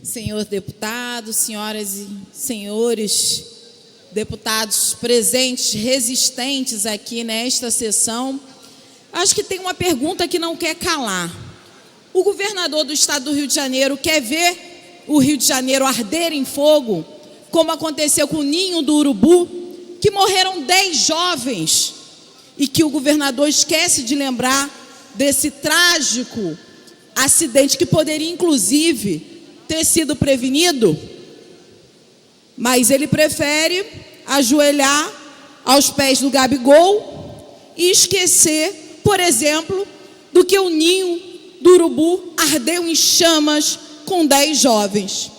senhor deputado, senhoras e senhores deputados presentes, resistentes aqui nesta sessão. Acho que tem uma pergunta que não quer calar. O governador do estado do Rio de Janeiro quer ver o Rio de Janeiro arder em fogo, como aconteceu com o Ninho do Urubu, que morreram 10 jovens, e que o governador esquece de lembrar desse trágico acidente que poderia, inclusive, ter sido prevenido, mas ele prefere ajoelhar aos pés do Gabigol e esquecer, por exemplo, do que o Ninho do Urubu ardeu em chamas com 10 jovens.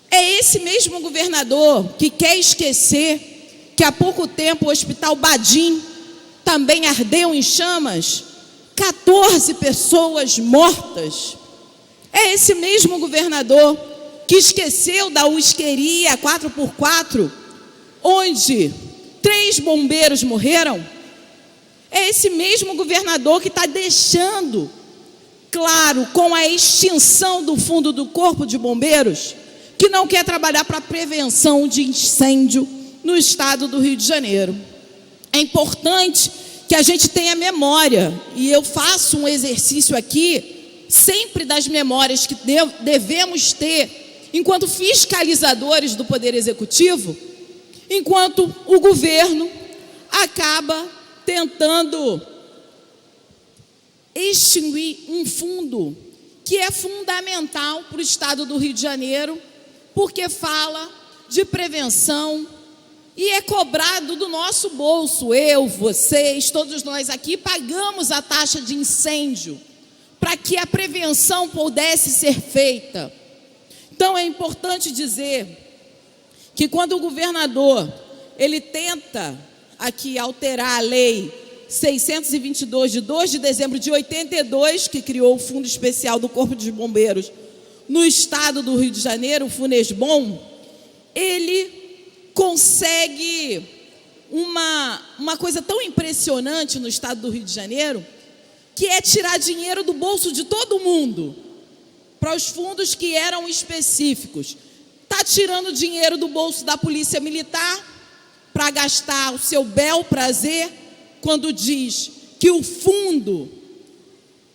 É esse mesmo governador que quer esquecer que há pouco tempo o Hospital Badim também ardeu em chamas, 14 pessoas mortas. É esse mesmo governador que esqueceu da uisqueria 4x4, onde 3 bombeiros morreram. É esse mesmo governador que está deixando claro, com a extinção do fundo do Corpo de Bombeiros, que não quer trabalhar para a prevenção de incêndio no estado do Rio de Janeiro. É importante que a gente tenha memória, e eu faço um exercício aqui, sempre das memórias que devemos ter, enquanto fiscalizadores do Poder Executivo, enquanto o governo acaba tentando extinguir um fundo que é fundamental para o estado do Rio de Janeiro, porque fala de prevenção e é cobrado do nosso bolso. Eu, vocês, todos nós aqui pagamos a taxa de incêndio para que a prevenção pudesse ser feita. Então é importante dizer que quando o governador ele tenta aqui alterar a lei 622 de 2 de dezembro de 82, que criou o Fundo Especial do Corpo de Bombeiros no estado do Rio de Janeiro, o Funesbom, ele consegue uma coisa tão impressionante no estado do Rio de Janeiro, que é tirar dinheiro do bolso de todo mundo para os fundos que eram específicos. Está tirando dinheiro do bolso da Polícia Militar para gastar o seu bel prazer, quando diz que o fundo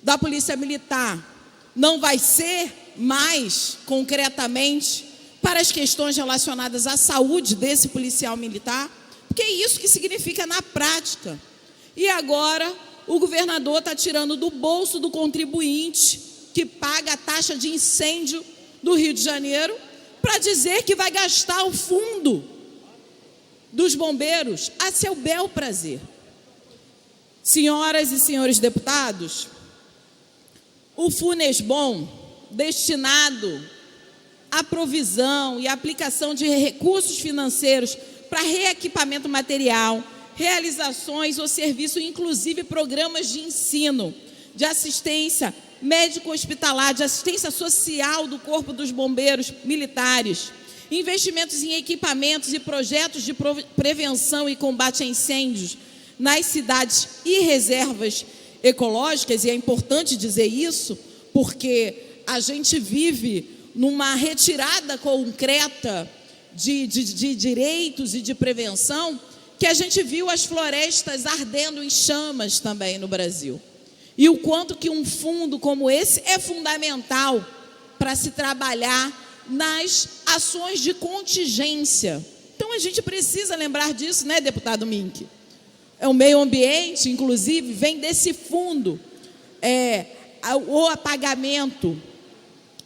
da Polícia Militar não vai ser mais, concretamente, para as questões relacionadas à saúde desse policial militar, porque é isso que significa na prática. E agora o governador está tirando do bolso do contribuinte que paga a taxa de incêndio do Rio de Janeiro para dizer que vai gastar o fundo dos bombeiros a seu bel prazer. Senhoras e senhores deputados, o Funesbom, destinado à provisão e aplicação de recursos financeiros para reequipamento material, realizações ou serviço, inclusive programas de ensino, de assistência médico-hospitalar, de assistência social do Corpo dos Bombeiros Militares, investimentos em equipamentos e projetos de prevenção e combate a incêndios nas cidades e reservas ecológicas, e é importante dizer isso, porque a gente vive numa retirada concreta de direitos e de prevenção, que a gente viu as florestas ardendo em chamas também no Brasil. E o quanto que um fundo como esse é fundamental para se trabalhar nas ações de contingência. Então a gente precisa lembrar disso, né, deputado Mink? O meio ambiente, inclusive, vem desse fundo, o apagamento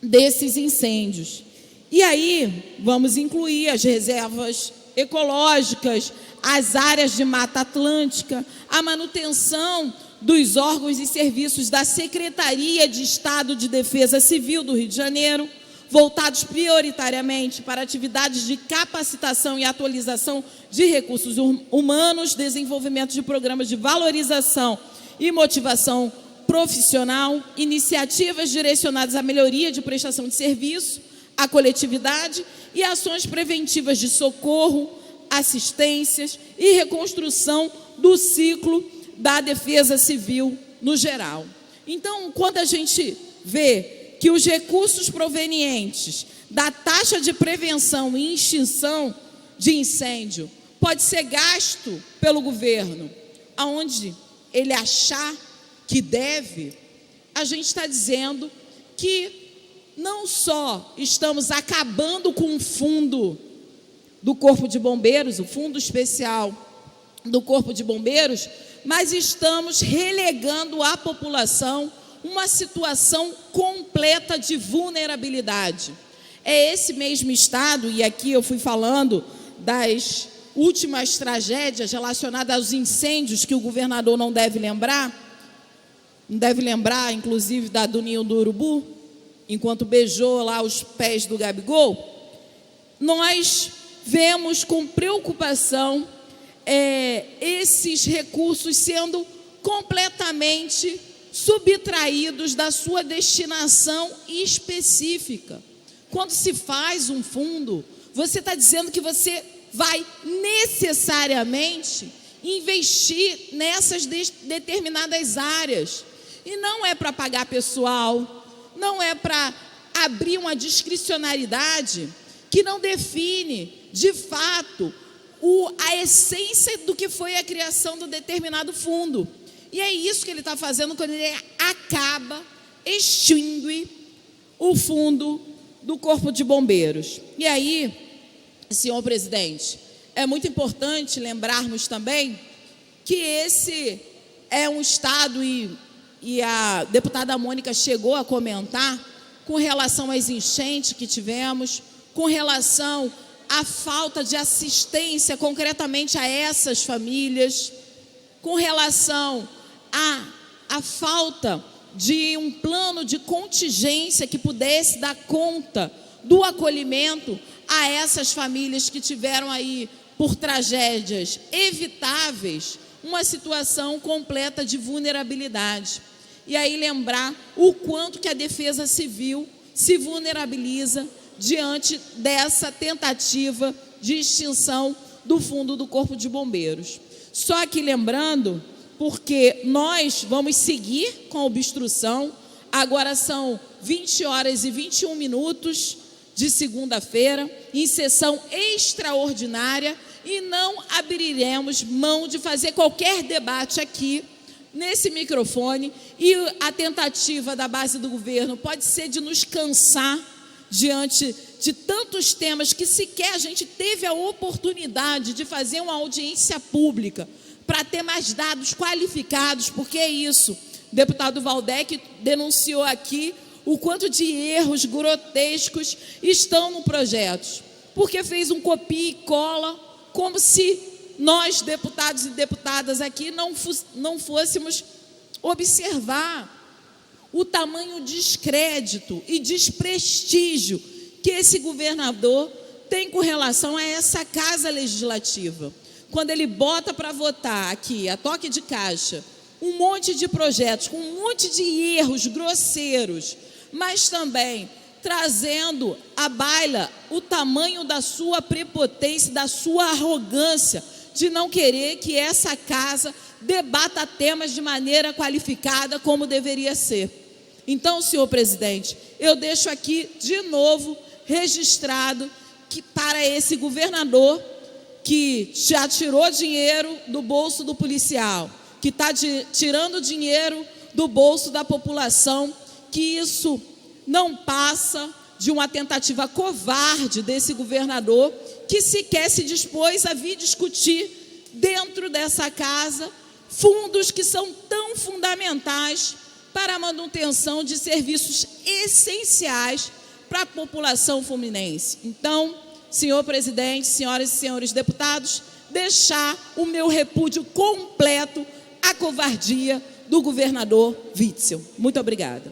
desses incêndios. E aí, vamos incluir as reservas ecológicas, as áreas de Mata Atlântica, a manutenção dos órgãos e serviços da Secretaria de Estado de Defesa Civil do Rio de Janeiro, voltados prioritariamente para atividades de capacitação e atualização de recursos humanos, desenvolvimento de programas de valorização e motivação profissional, iniciativas direcionadas à melhoria de prestação de serviço à coletividade e ações preventivas de socorro, assistências e reconstrução do ciclo da defesa civil no geral. Então, quando a gente vê que os recursos provenientes da taxa de prevenção e extinção de incêndio pode ser gasto pelo governo aonde ele achar que deve, a gente está dizendo que não só estamos acabando com o fundo do Corpo de Bombeiros, o fundo especial do Corpo de Bombeiros, mas estamos relegando à população uma situação completa de vulnerabilidade. É esse mesmo estado, e aqui eu fui falando das últimas tragédias relacionadas aos incêndios que o governador não deve lembrar, inclusive da do Ninho do Urubu, enquanto beijou lá os pés do Gabigol. Nós vemos com preocupação esses recursos sendo completamente subtraídos da sua destinação específica. Quando se faz um fundo, você está dizendo que você vai necessariamente investir nessas determinadas áreas. E não é para pagar pessoal, não é para abrir uma discricionariedade que não define, de fato, a essência do que foi a criação do determinado fundo. E é isso que ele está fazendo quando ele extingue o fundo do Corpo de Bombeiros. E aí, senhor presidente, é muito importante lembrarmos também que esse é um estado, e a deputada Mônica chegou a comentar, com relação às enchentes que tivemos, com relação à falta de assistência concretamente a essas famílias, com relação à falta de um plano de contingência que pudesse dar conta do acolhimento a essas famílias que tiveram aí, por tragédias evitáveis, uma situação completa de vulnerabilidade. E aí lembrar o quanto que a Defesa Civil se vulnerabiliza diante dessa tentativa de extinção do fundo do Corpo de Bombeiros. Só que lembrando, porque nós vamos seguir com a obstrução, agora são 20h21 de segunda-feira, em sessão extraordinária, e não abriremos mão de fazer qualquer debate aqui, nesse microfone, e a tentativa da base do governo pode ser de nos cansar diante de tantos temas que sequer a gente teve a oportunidade de fazer uma audiência pública para ter mais dados qualificados, porque é isso, o deputado Valdec denunciou aqui o quanto de erros grotescos estão no projeto, porque fez um copia e cola, como se nós, deputados e deputadas aqui, não fôssemos observar o tamanho de descrédito e desprestígio que esse governador tem com relação a essa casa legislativa. Quando ele bota para votar aqui, a toque de caixa, um monte de projetos, com um monte de erros grosseiros, mas também trazendo à baila o tamanho da sua prepotência, da sua arrogância, de não querer que essa casa debata temas de maneira qualificada como deveria ser. Então, senhor presidente, eu deixo aqui de novo registrado que para esse governador que já tirou dinheiro do bolso do policial, que está tirando dinheiro do bolso da população, que isso não passa de uma tentativa covarde desse governador, que sequer se dispôs a vir discutir dentro dessa casa fundos que são tão fundamentais para a manutenção de serviços essenciais para a população fluminense. Então, senhor presidente, senhoras e senhores deputados, deixar o meu repúdio completo à covardia do governador Witzel. Muito obrigada.